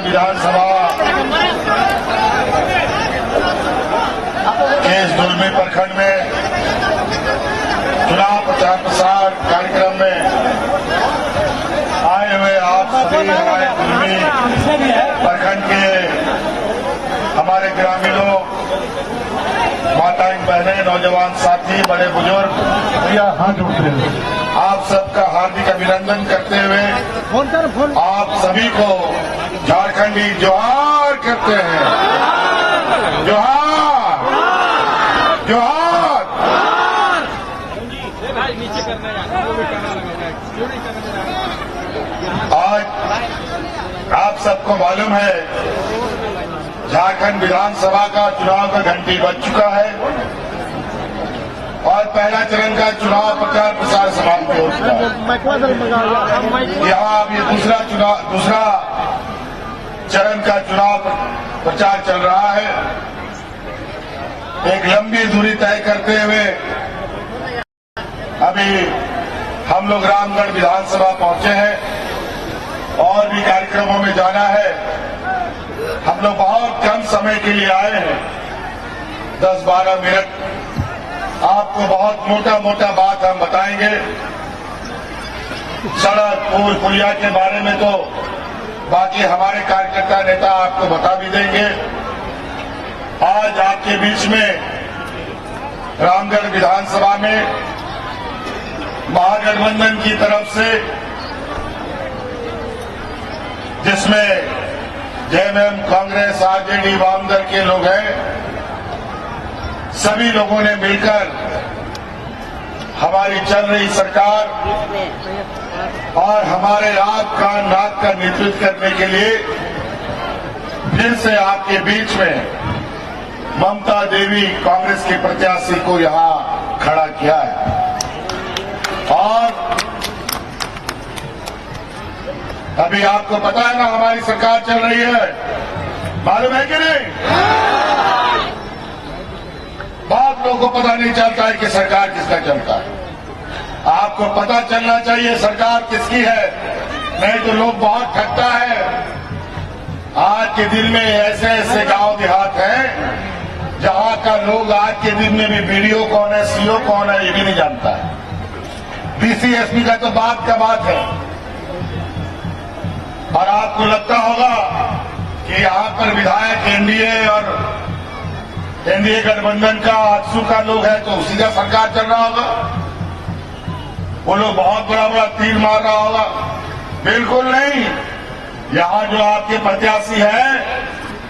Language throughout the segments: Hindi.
विधानसभा के इस दुलमी प्रखंड में चुनाव प्रचार प्रसार कार्यक्रम में आए हुए आप सभी हमारे दुलमी प्रखंड के हमारे ग्रामीणों, माताएं, बहनें, नौजवान साथी, बड़े बुजुर्ग, भैया हाथ उठते हैं, आप सबका हार्दिक अभिनंदन करते हुए आप सभी को झारखंडी जोहार करते हैं। जोहार जोहार। आज आप सबको मालूम है झारखंड विधानसभा का चुनाव का घंटी बज चुका है और पहला चरण का चुनाव प्रचार प्रसार समाप्त हो चुका है। यहाँ अब ये दूसरा चरण का चुनाव प्रचार चल रहा है। एक लंबी दूरी तय करते हुए अभी हम लोग रामगढ़ विधानसभा पहुंचे हैं और भी कार्यक्रमों में जाना है। हम लोग बहुत कम समय के लिए आए हैं, 10-12 मिनट। आपको बहुत मोटा बात हम बताएंगे। सड़क, पुल, पुलिया के बारे में तो बाकी हमारे कार्यकर्ता नेता आपको बता भी देंगे। आज आपके बीच में रामगढ़ विधानसभा में महागठबंधन की तरफ से, जिसमें जेएमएम, कांग्रेस, आरजेडी, वामदल के लोग हैं, सभी लोगों ने मिलकर हमारी चल रही सरकार और हमारे आप का नाक का नेतृत्व करने के लिए फिर से आपके बीच में ममता देवी कांग्रेस के प्रत्याशी को यहां खड़ा किया है। और अभी आपको पता है ना, हमारी सरकार चल रही है, मालूम है कि नहीं? बहुत लोगों को पता नहीं चलता है कि सरकार किसका चलता है। आपको पता चलना चाहिए सरकार किसकी है, नहीं तो लोग बहुत ठगता है। आज के दिन में ऐसे गांव देहात हैं जहां का लोग आज के दिन में भी बीडीओ कौन है, सीओ कौन है, ये भी नहीं जानता है। डीसी, एसपी का तो बात का बात है। और आपको लगता होगा कि यहां पर विधायक एनडीए और एनडीए गठबंधन का आजसू का लोग है तो उसी का सरकार चल रहा होगा। वो लोग बहुत बड़ा तीर मार रहा होगा। बिल्कुल नहीं। यहां जो आपके प्रत्याशी हैं,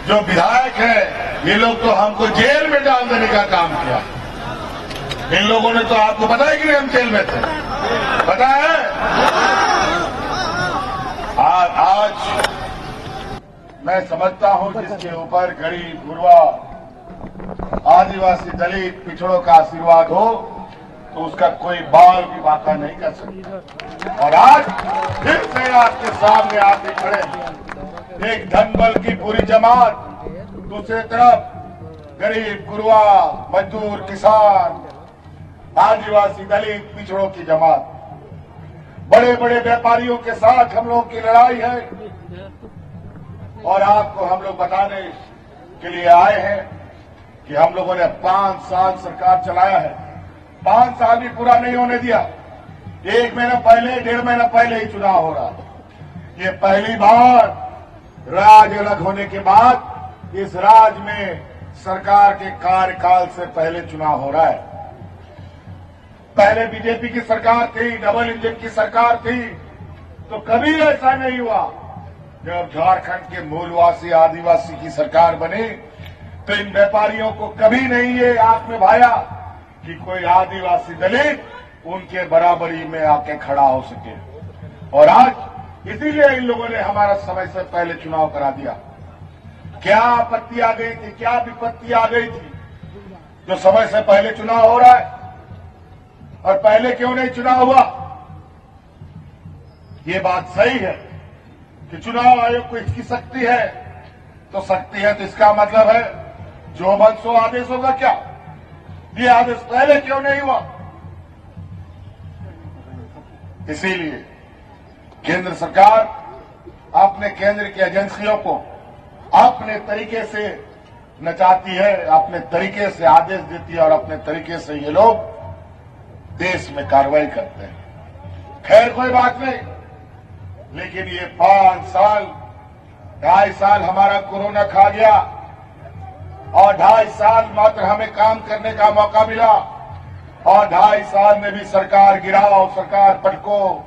जो विधायक हैं, ये लोग तो हमको जेल में डाल देने का काम किया। इन लोगों ने तो, आपको पता है कि नहीं हम जेल में थे? पता है? आज मैं समझता हूं जिसके ऊपर गरीब, गुरबा, आदिवासी, दलित, पिछड़ों का आशीर्वाद हो तो उसका कोई बाल भी बाका नहीं कर सकता। और आज फिर से आपके सामने आके खड़े एक धनबल की पूरी जमात, दूसरी तरफ गरीब, गुरबा, मजदूर, किसान, आदिवासी, दलित, पिछड़ों की जमात, बड़े बड़े व्यापारियों के साथ हम लोगों की लड़ाई है। और आपको हम लोग बताने के लिए आए हैं कि हम लोगों ने 5 साल सरकार चलाया है। 5 साल भी पूरा नहीं होने दिया। 1 महीना पहले, 1.5 महीना पहले ही चुनाव हो रहा। ये पहली बार राज अलग होने के बाद इस राज्य में सरकार के कार्यकाल से पहले चुनाव हो रहा है। पहले बीजेपी की सरकार थी, डबल इंजन की सरकार थी, तो कभी ऐसा नहीं हुआ। जब झारखंड के मूलवासी आदिवासी की सरकार बनी तो इन व्यापारियों को कभी नहीं ये आंख में भाया कि कोई आदिवासी दलित उनके बराबरी में आके खड़ा हो सके। और आज इसीलिए इन लोगों ने हमारा समय से पहले चुनाव करा दिया। क्या आपत्ति आ गई थी, क्या विपत्ति आ गई थी जो समय से पहले चुनाव हो रहा है? और पहले क्यों नहीं चुनाव हुआ? ये बात सही है कि चुनाव आयोग को इसकी शक्ति है, तो शक्ति है तो इसका मतलब है जो मन सो आदेश होगा। क्या ये आदेश पहले क्यों नहीं हुआ? इसीलिए केंद्र सरकार अपने केंद्र की एजेंसियों को अपने तरीके से नचाती है, अपने तरीके से आदेश देती है और अपने तरीके से ये लोग देश में कार्रवाई करते हैं। खैर कोई बात नहीं, लेकिन ये 5 साल 2.5 साल हमारा कोरोना खा गया और 2.5 साल मात्र हमें काम करने का मौका मिला और 2.5 साल में भी सरकार गिराओ, सरकार पटको,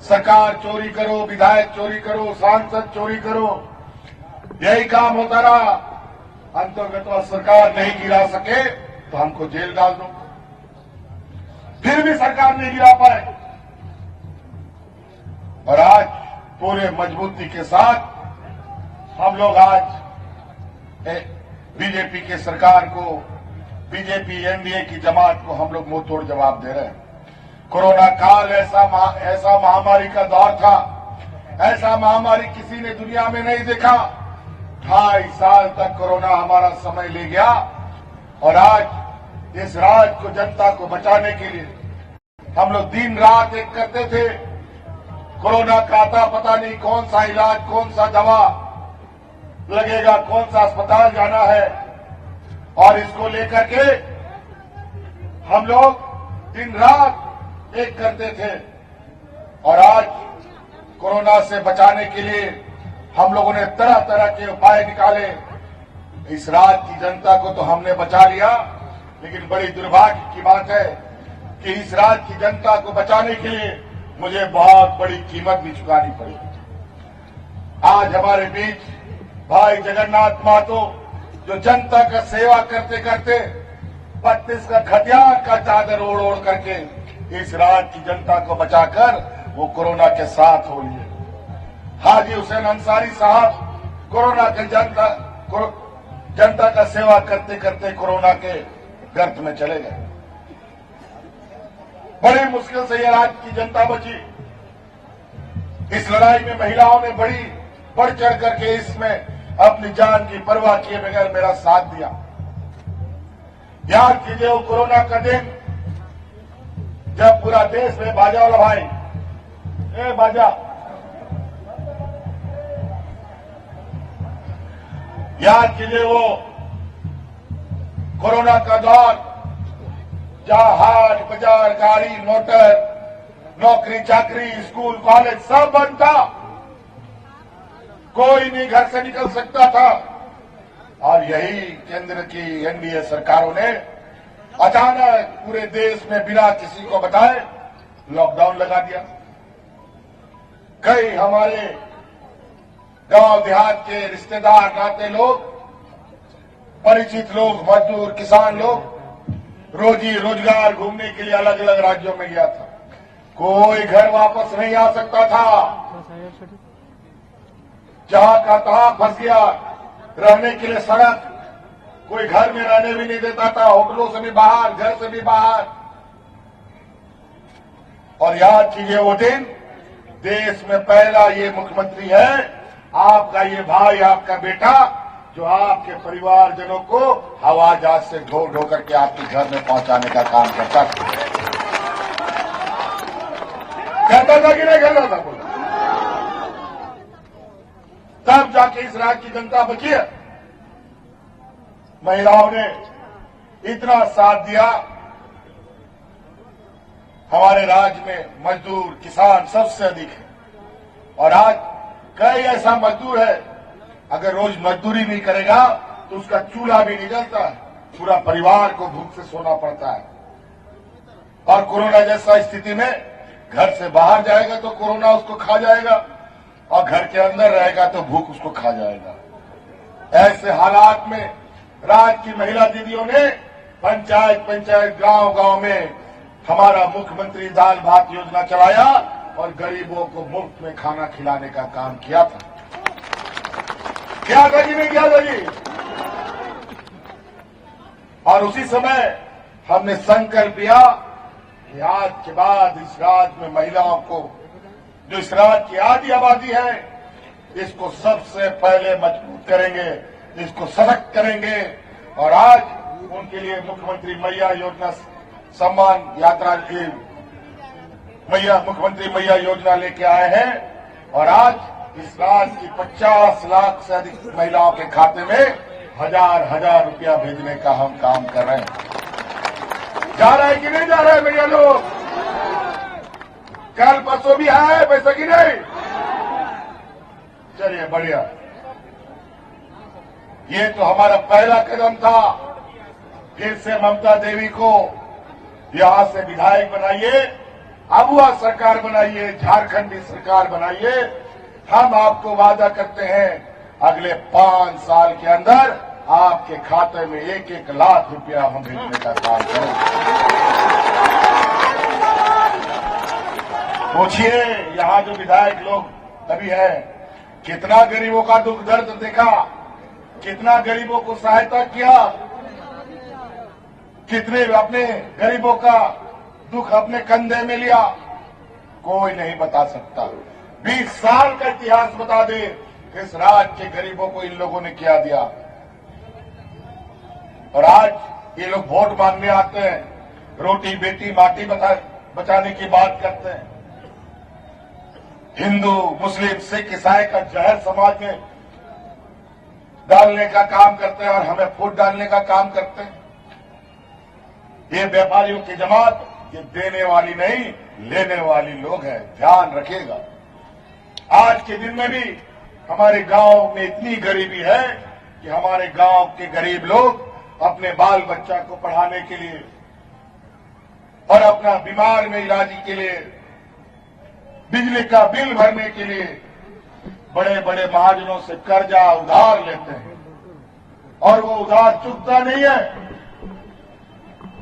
सरकार चोरी करो, विधायक चोरी करो, सांसद चोरी करो, यही काम होता रहा। अंतर्गत सरकार नहीं गिरा सके तो हमको जेल डाल दो, फिर भी सरकार नहीं गिरा पाए। और आज पूरे मजबूती के साथ हम लोग आज बीजेपी के सरकार को, बीजेपी एनडीए की जमात को हम लोग मुंह तोड़ जवाब दे रहे हैं। कोरोना काल ऐसा महामारी का दौर था, ऐसा महामारी किसी ने दुनिया में नहीं देखा। 2.5 साल तक कोरोना हमारा समय ले गया और आज इस राज्य को, जनता को बचाने के लिए हम लोग दिन रात एक करते थे। कोरोना का आता पता नहीं कौन सा इलाज, कौन सा दवा लगेगा, कौन सा अस्पताल जाना है, और इसको लेकर के हम लोग दिन रात एक करते थे। और आज कोरोना से बचाने के लिए हम लोगों ने तरह तरह के उपाय निकाले। इस राज्य की जनता को तो हमने बचा लिया, लेकिन बड़ी दुर्भाग्य की बात है कि इस राज्य की जनता को बचाने के लिए मुझे बहुत बड़ी कीमत भी चुकानी पड़ी। आज हमारे बीच भाई जगन्नाथ महतो, जो जनता का सेवा करते करते 32 का खतियान का चादर ओढ़ ओढ़ करके इस राज्य की जनता को बचाकर वो कोरोना के साथ हो लिए। हाजी हुसैन अंसारी साहब कोरोना के जनता का सेवा करते करते कोरोना के गर्त में चले गए। बड़ी मुश्किल से यह राज्य की जनता बची। इस लड़ाई में महिलाओं ने बढ़ चढ़ करके इसमें अपनी जान की परवाह किए बगैर मेरा साथ दिया। याद कीजिए वो कोरोना का दिन जब पूरा देश में बाजा वाला भाई, ए बाजा, याद कीजिए वो कोरोना का दौर जहां हाट बाजार, गाड़ी मोटर, नौकरी चाकरी, स्कूल कॉलेज सब बंद था, कोई नहीं घर से निकल सकता था। और यही केंद्र की एनडीए सरकारों ने अचानक पूरे देश में बिना किसी को बताए लॉकडाउन लगा दिया। कई हमारे गांव देहात के रिश्तेदार, नाते लोग, परिचित लोग, मजदूर, किसान लोग रोजी रोजगार घूमने के लिए अलग अलग राज्यों में गया था। कोई घर वापस नहीं आ सकता था, जहां का तहां फंस गया। रहने के लिए सड़क, कोई घर में रहने भी नहीं देता था, होटलों से भी बाहर, घर से भी बाहर। और याद कीजिए वो दिन, देश में पहला ये मुख्यमंत्री है, आपका ये भाई, आपका बेटा, जो आपके परिवारजनों को हवाई जहाज से ढो ढो करके आपके घर में पहुंचाने का काम करता था। कहता था कि नहीं करता था बोला? तब जाके इस राज्य की जनता बची है। महिलाओं ने इतना साथ दिया। हमारे राज्य में मजदूर, किसान सबसे अधिक है। और आज कई ऐसा मजदूर है, अगर रोज मजदूरी नहीं करेगा तो उसका चूल्हा भी नहीं जलता है, पूरा परिवार को भूख से सोना पड़ता है। और कोरोना जैसा स्थिति में घर से बाहर जाएगा तो कोरोना उसको खा जाएगा, और घर के अंदर रहेगा तो भूख उसको खा जाएगा। ऐसे हालात में राज्य की महिला दीदियों ने पंचायत गांव गांव में हमारा मुख्यमंत्री दाल भात योजना चलाया और गरीबों को मुफ्त में खाना खिलाने का काम किया था। क्या था कि नहीं किया था जी? और उसी समय हमने संकल्प लिया कि आज के बाद इस राज्य में महिलाओं को, जो इस राज्य की आधी आबादी है, इसको सबसे पहले मजबूत करेंगे, इसको सशक्त करेंगे। और आज उनके लिए मुख्यमंत्री मैया योजना सम्मान यात्रा, मुख्यमंत्री मैया योजना लेके आए हैं। और आज इस राज्य की 50 लाख से अधिक महिलाओं के खाते में हजार रुपया भेजने का हम काम कर रहे हैं। जा रहा है कि नहीं जा रहा है भैया लोग? कल परसों भी है पैसा कि नहीं? चलिए बढ़िया। ये तो हमारा पहला कदम था। फिर से ममता देवी को यहां से विधायक बनाइए, अबुआ सरकार बनाइए, झारखंडी सरकार बनाइए। हम आपको वादा करते हैं अगले 5 साल के अंदर आपके खाते में 1-1 लाख रुपया हम भेजने का काम करेंगे। पूछिए यहां जो विधायक लोग अभी हैं, कितना गरीबों का दुख दर्द देखा, कितना गरीबों को सहायता किया, कितने अपने गरीबों का दुख अपने कंधे में लिया, कोई नहीं बता सकता। 20 साल का इतिहास बता दे इस राज्य के गरीबों को इन लोगों ने क्या दिया। और आज ये लोग वोट मांगने आते हैं, रोटी बेटी माटी बचाने की बात करते हैं। हिंदू मुस्लिम सिख ईसाई का जहर समाज में डालने का काम करते हैं और हमें फूट डालने का काम करते हैं। ये व्यापारियों की जमात ये देने वाली नहीं लेने वाली लोग हैं, ध्यान रखिएगा। आज के दिन में भी हमारे गांव में इतनी गरीबी है कि हमारे गांव के गरीब लोग अपने बाल बच्चा को पढ़ाने के लिए और अपना बीमार में इलाज के लिए, बिजली का बिल भरने के लिए बड़े बड़े महाजनों से कर्जा उधार लेते हैं और वो उधार चुकता नहीं है।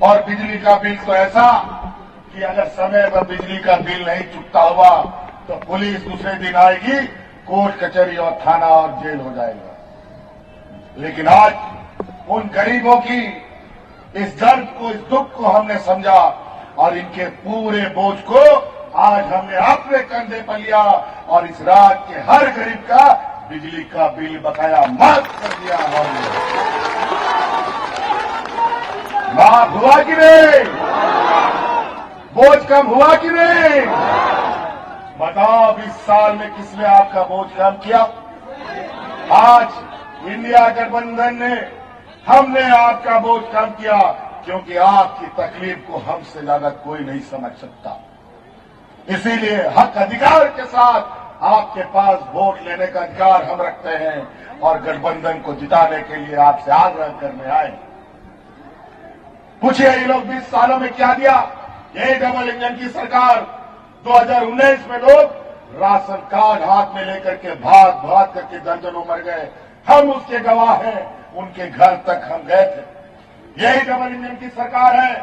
और बिजली का बिल तो ऐसा कि अगर समय पर बिजली का बिल नहीं चुकता हुआ तो पुलिस दूसरे दिन आएगी, कोर्ट कचहरी और थाना और जेल हो जाएगा। लेकिन आज उन गरीबों की इस दर्द को, इस दुख को हमने समझा और इनके पूरे बोझ को आज हमने अपने कंधे पर लिया और इस राज्य के हर गरीब का बिजली का बिल बकाया माफ कर दिया हमने। माफ हुआ कि नहीं? बोझ कम हुआ कि नहीं? बताओ 20 साल में किसने आपका बोझ कम किया? आज इंडिया गठबंधन ने, हमने आपका बोझ कम किया क्योंकि आपकी तकलीफ को हमसे ज्यादा कोई नहीं समझ सकता। इसीलिए हक अधिकार के साथ आपके पास वोट लेने का अधिकार हम रखते हैं और गठबंधन को जिताने के लिए आपसे आग्रह करने आए। पूछिए ये लोग 20 सालों में क्या दिया? ये डबल इंजन की सरकार 2019 में लोग राशन कार्ड हाथ में लेकर के भाग करके दर्जनों मर गए। हम उसके गवाह हैं, उनके घर तक हम गए थे। यही डबल इंजन की सरकार है।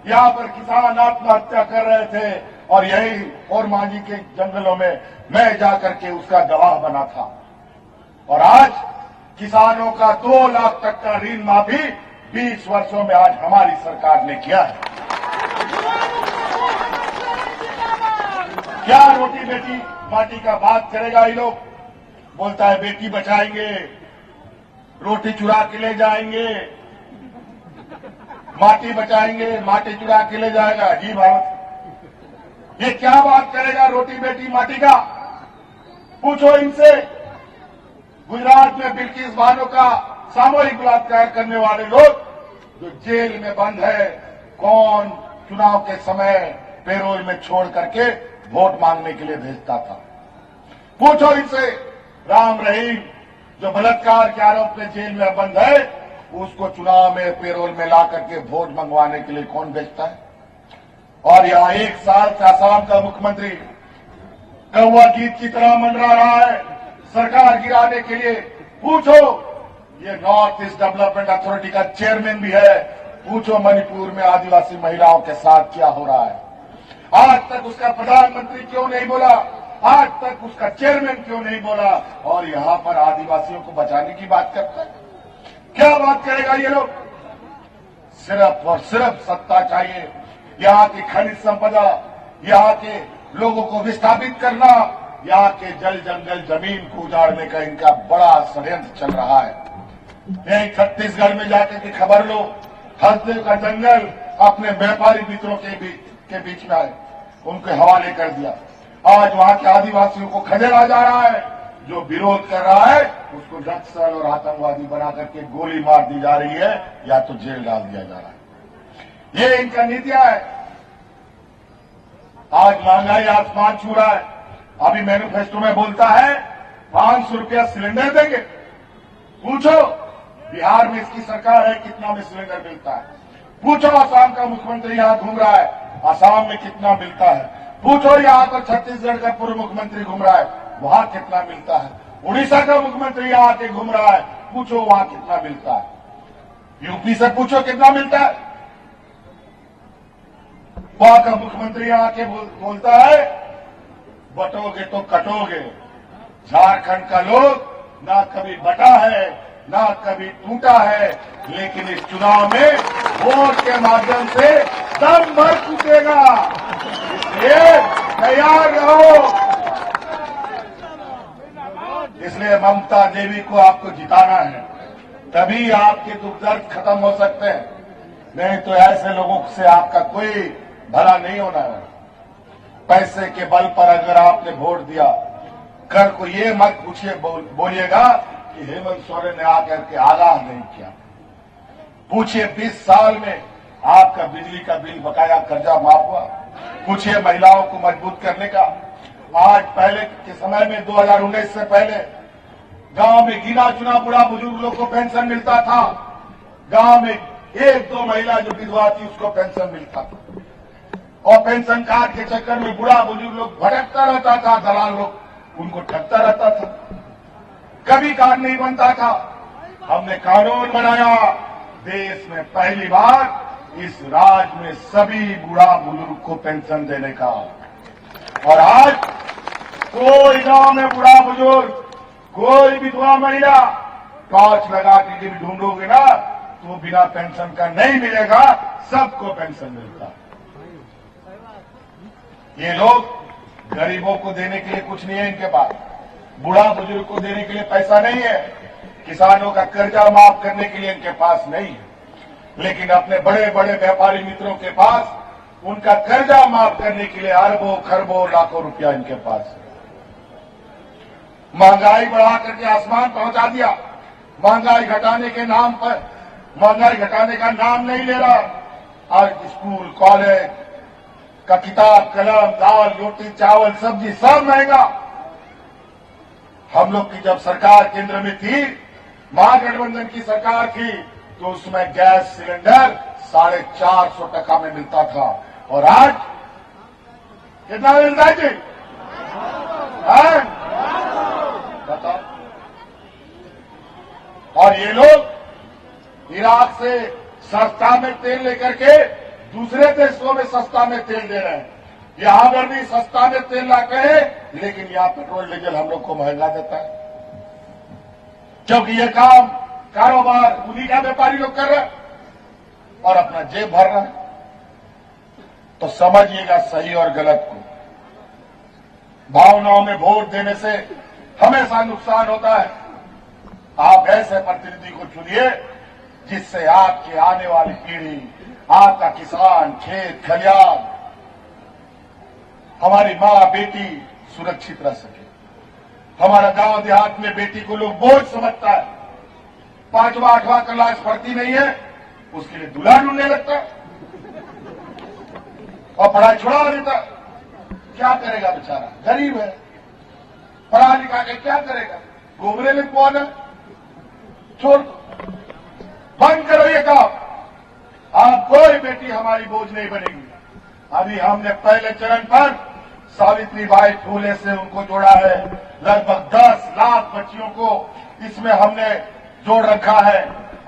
यहां पर किसान आत्महत्या कर रहे थे और यही और मांझी के जंगलों में मैं जाकर के उसका गवाह बना था। और आज किसानों का 2 लाख तक का ऋण माफी 20 वर्षों में आज हमारी सरकार ने किया है। क्या रोटी बेटी माटी का बात करेगा? ये लोग बोलता है बेटी बचाएंगे, रोटी चुरा के ले जाएंगे, माटी बचाएंगे, माटी चुरा के ले जाएगा। जी भारत, ये क्या बात करेगा रोटी बेटी माटी का? पूछो इनसे। गुजरात में बिल्किस बानो का सामूहिक बलात्कार करने वाले लोग जो जेल में बंद है, कौन चुनाव के समय पेरोल में छोड़ करके वोट मांगने के लिए भेजता था? पूछो इनसे। राम रहीम जो बलात्कार के आरोप में जेल में बंद है, उसको चुनाव में पेरोल में ला करके वोट मंगवाने के लिए कौन भेजता है? और यहां 1 साल से असम का मुख्यमंत्री कौवा गीत की तरह मंडरा रहा है सरकार गिराने के लिए। पूछो, ये नॉर्थ ईस्ट डेवलपमेंट अथॉरिटी का चेयरमैन भी है। पूछो मणिपुर में आदिवासी महिलाओं के साथ क्या हो रहा है। आज तक उसका प्रधानमंत्री क्यों नहीं बोला? आज तक उसका चेयरमैन क्यों नहीं बोला? और यहां पर आदिवासियों को बचाने की बात करता है। क्या बात करेगा ये लोग? सिर्फ और सिर्फ सत्ता चाहिए। यहाँ की खनिज संपदा, यहाँ के लोगों को विस्थापित करना, यहाँ के जल जंगल जमीन को उजाड़ने का इनका बड़ा षड्यंत्र चल रहा है। यही छत्तीसगढ़ में जाकर के खबर लो, हसदेव का जंगल अपने व्यापारी मित्रों के बीच में आए, उनके हवाले कर दिया। आज वहां के आदिवासियों को खदेड़ा जा रहा है। जो विरोध कर रहा है उसको नक्सल और आतंकवादी बना करके गोली मार दी जा रही है या तो जेल डाल दिया जा रहा है। ये इनका नीतियां है। आज महंगाई आसमान छू रहा है। अभी मैनिफेस्टो में बोलता है 500 रुपया सिलेंडर देंगे। पूछो बिहार में इसकी सरकार है कितना में सिलेंडर मिलता है। पूछो असम का मुख्यमंत्री यहां घूम रहा है, असम में कितना मिलता है। पूछो यहां पर छत्तीसगढ़ का पूर्व मुख्यमंत्री घूम रहा है, वहां कितना मिलता है। उड़ीसा का मुख्यमंत्री यहां आके घूम रहा है, पूछो वहां कितना मिलता है। यूपी से पूछो कितना मिलता है। वहां का मुख्यमंत्री यहां आके बोलता है बटोगे तो कटोगे। झारखंड का लोग ना कभी बटा है ना कभी टूटा है, लेकिन इस चुनाव में वोट के माध्यम से दम भर टूटेगा। इसलिए तैयार रहो। इसलिए ममता देवी को आपको जिताना है, तभी आपके दुख दर्द खत्म हो सकते हैं। नहीं तो ऐसे लोगों से आपका कोई भला नहीं होना है। पैसे के बल पर अगर आपने वोट दिया, कल को ये मत पूछिए बोलिएगा कि हेमंत सोरेन ने आकर के आगाह नहीं किया। पूछिए 20 साल में आपका बिजली का बिल बकाया कर्जा माफ हुआ। पूछिए महिलाओं को मजबूत करने का। आज पहले के समय में 2019 से पहले गांव में गिना चुना बुढ़ा बुजुर्ग लोग को पेंशन मिलता था। गांव में 1-2 महिला जो विधवा थी उसको पेंशन मिलता था, और पेंशन कार्ड के चक्कर में बुढ़ा बुजुर्ग लोग भटकता रहता था, दलाल लोग उनको ठगता रहता था, कभी कार्ड नहीं बनता था। हमने कानून बनाया, देश में पहली बार इस राज्य में सभी बुढ़ा बुजुर्ग को पेंशन देने का। और आज कोई गांव में बुढ़ा बुजुर्ग, कोई विधवा महिला टॉर्च लगा के भी ढूंढोगे ना तो बिना पेंशन का नहीं मिलेगा, सबको पेंशन मिलता। ये लोग गरीबों को देने के लिए कुछ नहीं है इनके पास, बुढ़ा बुजुर्ग को देने के लिए पैसा नहीं है, किसानों का कर्जा माफ करने के लिए इनके पास नहीं है, लेकिन अपने बड़े बड़े व्यापारी मित्रों के पास उनका कर्जा माफ करने के लिए अरबों खरबों लाखों रुपया इनके पास है। महंगाई बढ़ा करके आसमान पहुंचा दिया। महंगाई घटाने के नाम पर महंगाई घटाने का नाम नहीं ले रहा। आज स्कूल कॉलेज का किताब कलम दाल रोटी चावल सब्जी सब महंगा। हम लोग की जब सरकार केंद्र में थी, महागठबंधन की सरकार थी, तो उसमें गैस सिलेंडर 450 टका में मिलता था, और आज कितना मिलता है जी? बताओ। और ये लोग इराक से सस्ता में तेल लेकर के दूसरे देशों में सस्ता में तेल दे रहे हैं। यहां पर भी सस्ता में तेल लाते हैं, लेकिन यहां पेट्रोल डीजल हम लोग को महंगा देता है, क्योंकि ये काम कारोबार उन्हीं का व्यापारी लोग कर रहे हैं और अपना जेब भर रहे हैं। तो समझिएगा सही और गलत को। भावनाओं में वोट देने से हमेशा नुकसान होता है। आप ऐसे प्रतिनिधि को चुनिए जिससे आपकी आने वाली पीढ़ी, आपका किसान, खेत खलियान, हमारी माँ बेटी सुरक्षित रह सके। हमारा गांव देहात में बेटी को लोग बोझ समझता है। 5वां 8वां क्लास पढ़ती नहीं है, उसके लिए दूल्हा ढूंढने लगता है और पढ़ाई छुड़ा देता। क्या करेगा बेचारा, गरीब है, पढ़ा लिखा के क्या करेगा, घूमने में कौन है। छोड़, बंद करो ये काम। आप कोई बेटी हमारी बोझ नहीं बनेगी। अभी हमने पहले चरण पर सावित्रीबाई फूले से उनको जोड़ा है। लगभग 10 लाख बच्चियों को इसमें हमने जोड़ रखा है।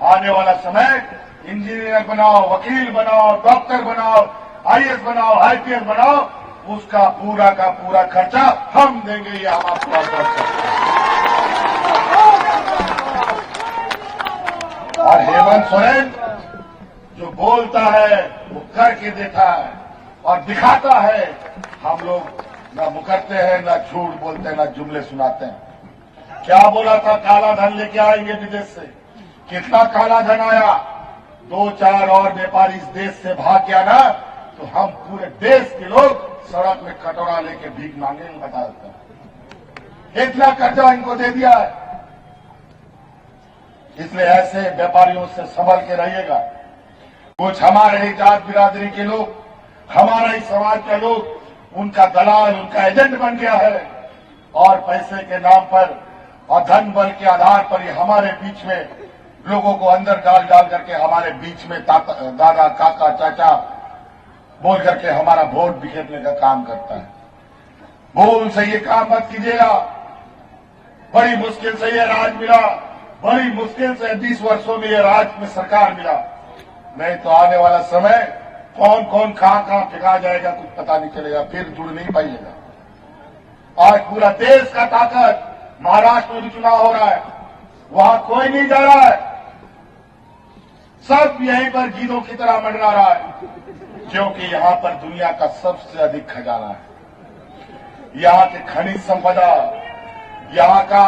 आने वाला समय इंजीनियर बनाओ, वकील बनाओ, डॉक्टर बनाओ, आईएएस बनाओ, आईपीएस बनाओ, उसका पूरा का पूरा खर्चा हम देंगे। ये हम आपको और हेमंत सोरेन जो बोलता है वो करके देता है और दिखाता है। हम लोग न मुकरते हैं, न झूठ बोलते हैं, न जुमले सुनाते हैं। क्या बोला था, काला धन लेके आएंगे विदेश से। कितना काला धन आया। 2-4 और व्यापारी इस देश से भाग गया ना, तो हम पूरे देश के लोग सड़क में कटोरा लेके भीख मांगेंगे। बता देता इतना कर्जा इनको दे दिया है। इसलिए ऐसे व्यापारियों से संभल के रहिएगा। कुछ हमारे ही जात बिरादरी के लोग, हमारा ही समाज के लोग उनका दलाल, उनका एजेंट बन गया है और पैसे के नाम पर और धन बल के आधार पर ही हमारे बीच में लोगों को अंदर डाल करके हमारे बीच में दादा काका चाचा बोल करके हमारा वोट बिखेरने का काम करता है। भूल से ये काम मत कीजिएगा। बड़ी मुश्किल से ये राज मिला, बड़ी मुश्किल से 20 वर्षों में ये राज में सरकार मिला। नहीं तो आने वाला समय कौन कौन कहां फेंका जाएगा कुछ पता नहीं चलेगा, फिर जुड़ नहीं पाइएगा। आज पूरा देश का ताकत, महाराष्ट्र में भी चुनाव हो रहा है, वहां कोई नहीं जा रहा है, सब यहीं पर गीदों की तरह मंडरा रहा है, क्योंकि यहां पर दुनिया का सबसे अधिक खजाना है। यहां की खनिज संपदा, यहां का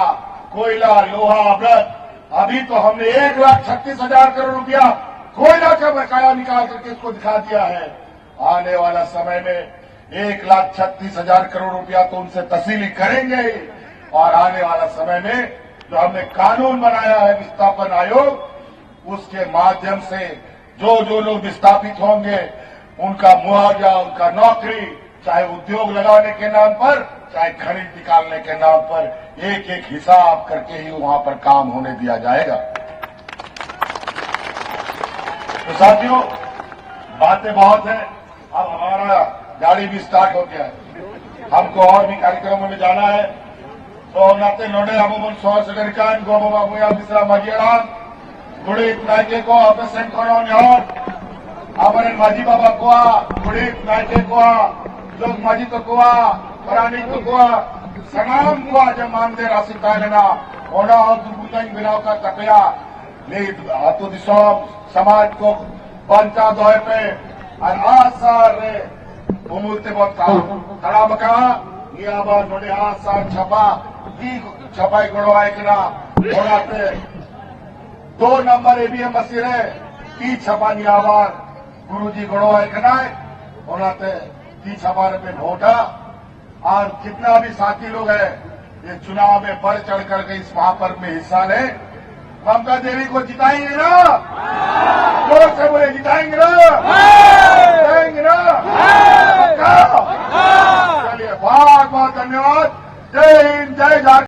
कोयला, लोहा, ब्रत, अभी तो हमने 1,36,000 करोड़ रुपया कोयला का बकाया निकाल करके इसको दिखा दिया है। आने वाला समय में 1,36,000 करोड़ रुपया तो उनसे तहसीली करेंगे ही, और आने वाला समय में जो हमने कानून बनाया है विस्थापन आयोग, उसके माध्यम से जो लोग विस्थापित होंगे उनका मुआवजा, उनका नौकरी, चाहे उद्योग लगाने के नाम पर, चाहे खरीद निकालने के नाम पर, एक एक हिसाब करके ही वहां पर काम होने दिया जाएगा। तो साथियों, बातें बहुत हैं। अब हमारा गाड़ी भी स्टार्ट हो गया है, हमको और भी कार्यक्रमों में जाना है। तो नाते नोडे हम सहसरिकान गो बाबू मिश्रा मजियाराम गुड़ित नायके को अपेसेंट करो न्योर आबरन माजी बाबा कोआ गुड़ित नायके कोआ लोग माजी तो कोआ परानी तो कोआ सनाम कोआ जब मानदे राशि कायना ओना और दुबुंजन बिनाव का तकया ले हाथों दिसोम समाज को पंचा दोए पे और आसार रे उमुलते बहुत खड़ा बका ये आबाद नोडे आसार छपा ई छपाई गड़वाए के ना होनाते 2 नंबर एबीएम मसीह है ती छपा नियावार गुरुजी गड़वाए के ना होनाते ती छपा पे वोटा। और जितना भी साथी लोग हैं ये चुनाव में बढ़ चढ़ करके इस महापर्व में हिस्सा लें। ममता देवी को जिताएंगे ना? जोर से बोले जिताएंगे ना? जिताएंगे ना? चलिए बहुत बहुत धन्यवाद। जय हिंद, जय झारखंड।